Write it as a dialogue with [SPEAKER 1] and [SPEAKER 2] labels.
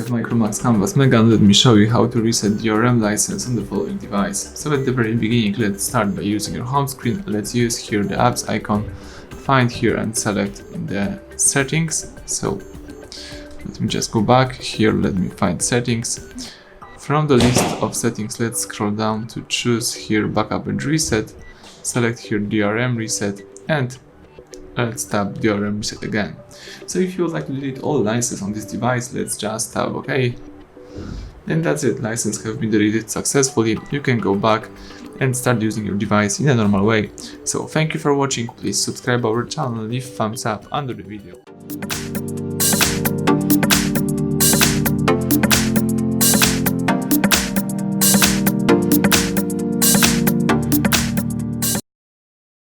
[SPEAKER 1] MICROMAX Canvas Mega, and let me show you how to reset DRM license on the following device. So at the very beginning, let's start by using your home screen. Let's use here the apps icon, find here and select the settings. So let me just go back here, let me find settings. From the list of settings, let's scroll down to choose here backup and reset, select here DRM reset, and let's tap DRM reset again. So if you would like to delete all licenses on this device, let's just tap OK. And that's it, license have been deleted successfully. You can go back and start using your device in a normal way. So thank you for watching, please subscribe our channel and leave thumbs up under the video.